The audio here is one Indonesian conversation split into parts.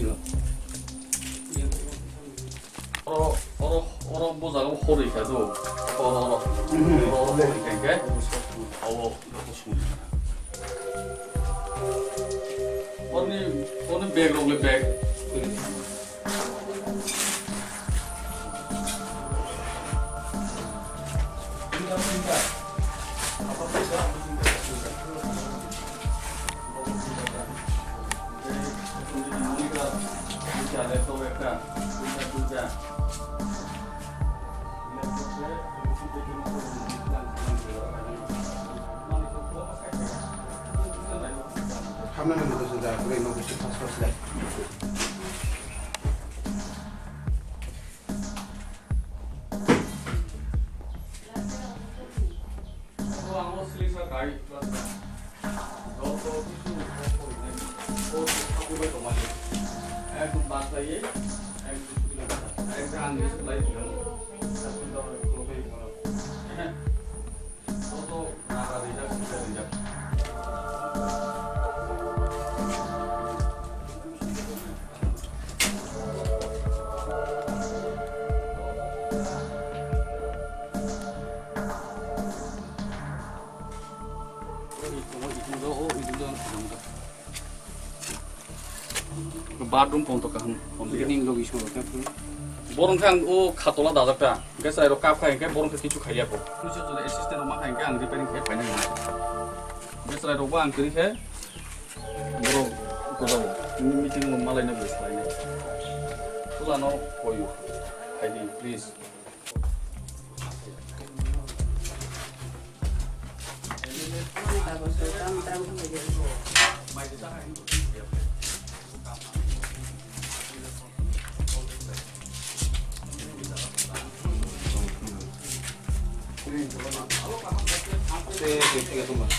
sih. Orang bosan aku hori kan tuh, orang hori kan ke, awak aku semua. Oni bag log le bag. Apa bisa? Ada tu mereka, juga. Kamu nanti tu sudah Prem aku cepat selesai. Aku selesai kali. Aku berkomando. Aku bahasa ye. Aku English lagi. Aku dah kopi mana. Toto nara dia sudah dia. Bathroom pun tak kan, Beginning logi semua kan. borong kan khatola dah tak, guys saya rokap kan, borong kita cuci kaya po. Mesti tu assistant rumah kan, ang repairing kaya panjang mana. Guys saya rokap ang kiri kaya, borong kodok, meeting malai na guys lain. Tu lah no koyu, ini please. Tiga tumbang.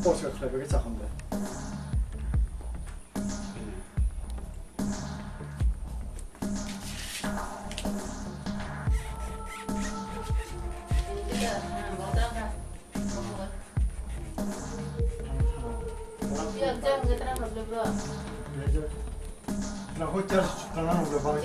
버스가 그렇게 작은데. Nah, hotel kanan udah balik.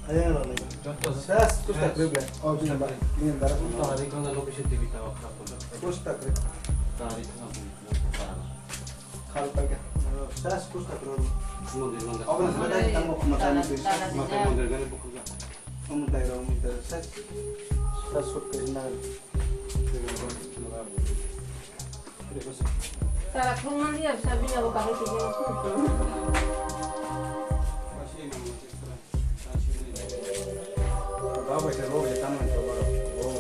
Ayan, Sas kusta kruble. Oh jin bara. Nin bara. Tarik na location TV ta Kusta kruble. tarik na Khal pa ke. Sas kusta kruble. mondir mondir Oh na sada tamo matan tu. mata mondir gane bukuga Om dai ro mi ta sas. Sas sut ke na. Tara kung dia sabi niya ko kahit hindi Baba se robe tamo to baro. Oh.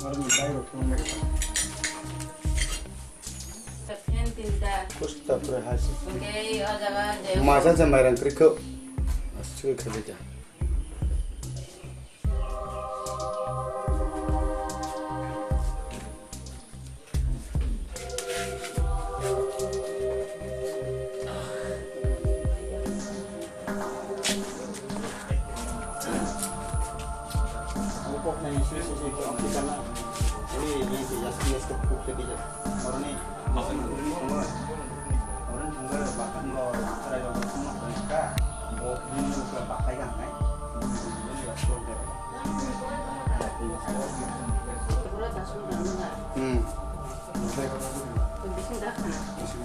Mar mi dai ro tum. Kusta kruble hasi. Okay, aja Masa jamaran kriko. Asu khale ja.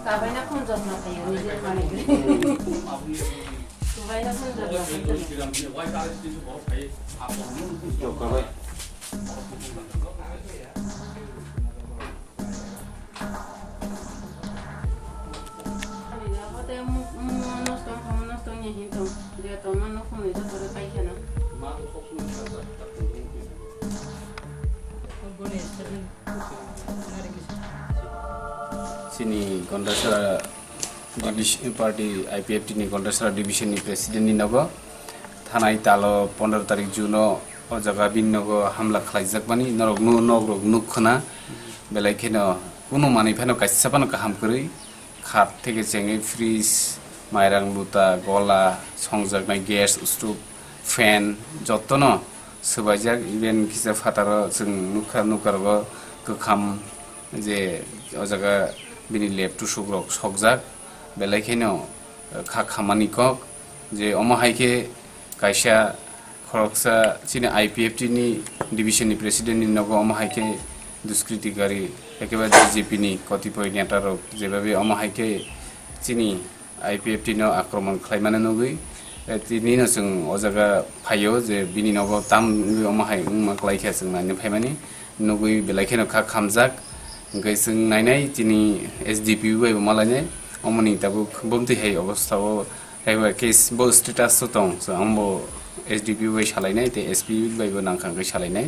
Kabay na kung job na kayo, hindi kami. Kabay na kung job na kayo. Sini Gondasara Division Party IPFT ni Gondasara Division ni President ni Nogo Thanai Talo 15 tarik Juno o jaga bin Nogo hamla khlaijak bani norok nukhna belai kheno kuno mani pheno kaisapano kaham kori khat theke chenge fridge mairang luta gola songjak gas stove fan jottono subajak even kisa fataro jeng nukargo kokham je o jaga bini lab tu sugrok sokjak belai kheno kha khamani kok je omo haike kaisa khoroksa chini IPFT ni division ni president ni Nogo omo haike duskritikari ekebaরে BJP ni কতিপয় নেতারক যেভাবে omo haike chini IPFT no akromon khlaimane nugui tini no jeng o jaga phayo je bini Nogo tam omo hai maklaikha jeng nani phaimani nugui belai kheno kha khamjak ngai jeng nainai tini SDP bai malane omoni tabu bomti hai obostao haiwa case bo status sotong so ambo SDP bai salainai te SP bai bo nangkhang gai salainai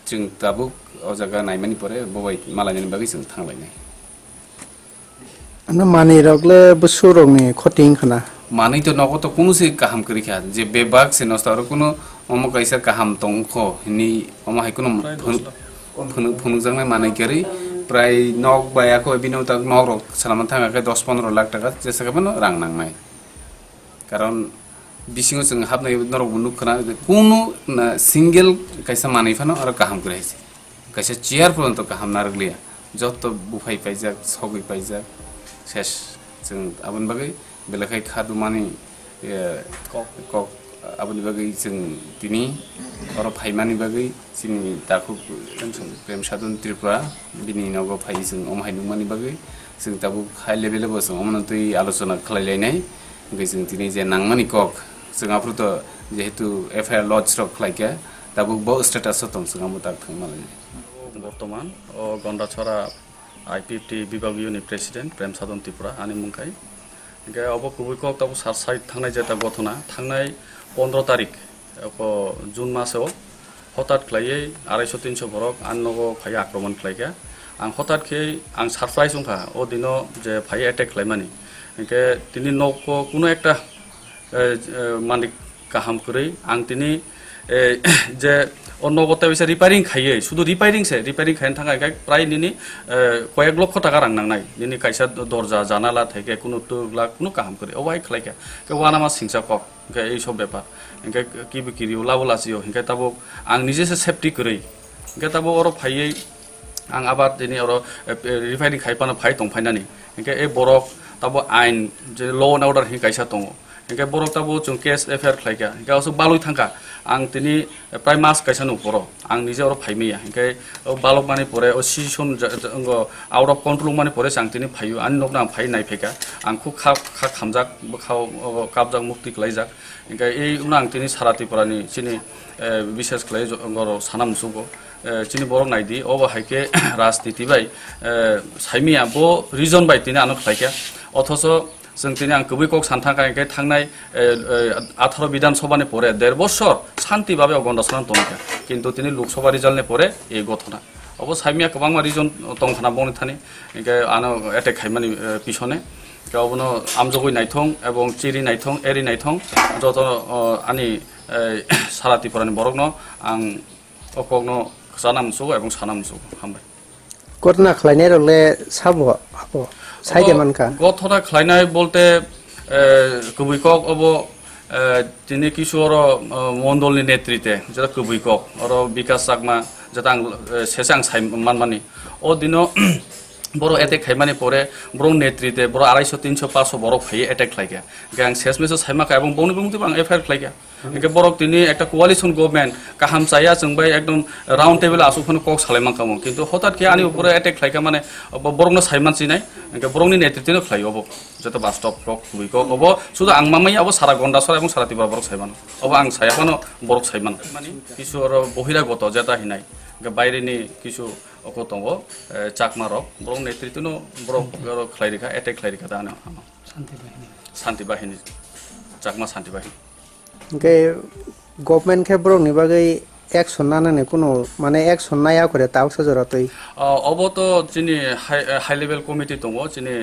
jeng tabu o jaga naimani pore bobai malani bagi jeng thanglainai ana mani rogle busurong ni khoting khana mani to Nogo to kunu se kaham kari kha je bebak se nostaro kunu omo kaisa kaham tongkho ni omo hai kunu phunu jangnai manai kari prai nok baya ko bino tak nok rok salaman thanga ke 10-15 lakh taka jesakamano rang nangnai karon bisingo jeng habnai norok bunuk khana kunu na single kaisa manai phano aro kaham kari haise kaisa chair pronto kaham narglia jotto bufai paijak sogui paijak ses jeng abon bagai belakai khadu mani kok abon bagai jeng tini oro phaimani bagai sini taku Prem Sadhan Tripura bini Nogo phai jeng om hainung mani bagai jeng tabu high level bo jeng omno tui alochona khlailai ngai jeng tini je nangmani kok jeng apruto jehetu FIR lodge rok khlaika tabu bo status tong jeng amu tak thangmalai বর্তমান ও গন্ডাছড়া IPFT বিভাগীয় নি প্রেসিডেন্ট প্রেম সাধন ত্রিপুরা আনি মুংখাই গে অবকুবিকক তাবু সার সাইড থাংনাই যেটা ঘটনা থাংনাই 15 তারিখ জুন মাসেও হঠাৎ খাইয়ে 250-300 বরক আননগো ফাই আক্রমণ খাইকা আং হঠাৎ খেয়ে আং সারপ্রাইজ উংখা ও দিনো যে ফাই অ্যাটাক খাইমানি গে তিনি নকো কোনো একটা মালিক কাহাম করে আং তিনি যে অন্য কথা bisa repairing খাইয়ে শুধু repairing খাইন থাকা প্রায় নিনি কয়েক লক্ষ টাকা রাং নাংনাই নিনি কাইসা দরজা জানালা থেকে কোনো টুকলা কোনো কাম করে ওয়াই খাইকা কে ওয়ানা মা সিংসা কক কে এই সব ব্যাপার কে কি বিকিরি ওলাবলাসিও কে তাবো আং নিজেসে সেফটি করেই কে তাবো ওর ফাইয়ে আং আবার দিনি ওর repairing খাইপানা ফাই দং ফাইনানি কে এই বরক tabo ain je law and order hi kaisa tongo hingke borok tabo chung case affair khlaika hingke also baloi thangka ang tini prai mas kaisa no poro ang nije oro phaimia hingke balok mani pore o season ngo out of control mani pore sang tini phaiu an nok na phai nai pheka ang khu kha khamjak khau kapjak mukti klaijak hingke ei unang tini sarati porani chini বিশেষ ক্লাই গরো সানাম সুগো চিনি বড় নাইদি অব হাইকে রাজনীতি বাই সাইমিয়া ব রিজন বাই তিনি আনো খাইকে অথচ जों তিনি आं गुबै कक सानथांखाय थांनाय 18 বিধানসভাनि পরে 1.5 বছর শান্তিভাবে গন্ডাসনান দंखा কিন্তু তিনি লোকসভা রিজাল্টनि পরে এই ঘটনা অব সাইমিয়া गोबां রিজন दंखाना बनि थानि इनके आनो एटेक खायमानि पिछने गावनो आमजगै नायथं एवं चिरि नायथं एरि नायथं जत आनि साराति फरानि बरकनो आं अकगनो सानामसु एवं सानामसु हामबाय घटना खालायनाय रले साबो आबो साइदेमानका घटना खालायनाय बोलते गुबैকক अब তিনি किशोर मण्डलनि नेतृत्वे जेटा गुबैকক और विकास चाकमा जेटा आं सेसां साइमानमानि ओ दिनो बर' एटेक खायमानि परे बर' नेतृत्वे बर' 250 300 500 बर' फैयो एटेक खालायगा गां सेसमेस साइमाखा एवं बनि बुंते आं एफआईआर खालायगा इनके बर' तिनि एकटा कोआलिशन गभर्नमेंट काहाम चाया जोंबाय एकदम राउंड टेबल आसुखनो कक सालायमाखामो किन्तु हठात के आनि ऊपर एटेक खालायगा माने बर'नो साइमान सिनाय इनके बर'नि नेतृत्वेनो खालायो अब जेटा बास्तव कक बुइको अब सुदा आं मामाय अब सारा गन्डासर एवं सारा तिबा बर' साइमान अब आं सायाखनो बर' साइमान माने किछु आरो बहिरागत जेटा हिनाय बायरेनि किछु अकतंग चाकमा रक बर' नेतृत्वनो बर' खालायरिखा एटेक खालायरिखा दानो शान्ति बाहिनी चाकमा शान्ति बाहिनी के गभर्नमेंट के ब्रंनि बागै एक्शन नानानै कोनो माने एक्शन नाया करे तावसो जरातै अब तो जिनि हाई लेवल कमिटि दङ जिनि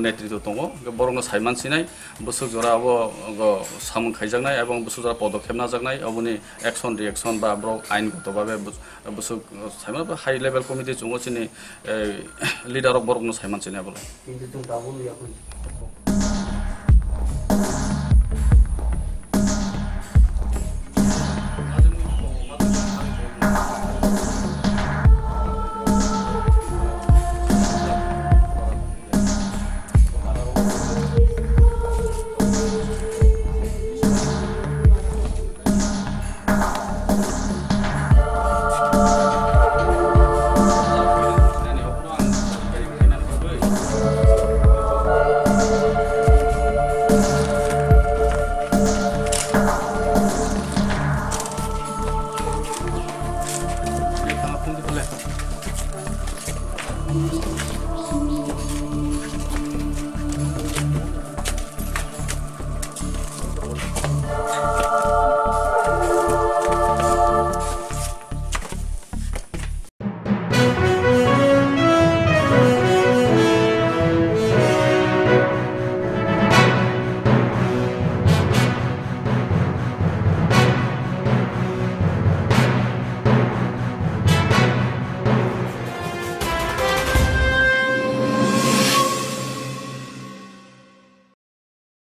नेतृत्व दङ बर'नो साइमान सिनाय बसुक जरा अब सामन खायजानाय एवं बसुक जरा पदक्षेप नाजानाय अबनि एक्शन रिएक्शन बा ब्रक आइनगतभावे बसुक साइमान हाई लेवल कमिटि दङ जिनि लिडार अफ बर'नो साइमान सिनाय बले কিন্তু তুমি ডাবল ইয়াকো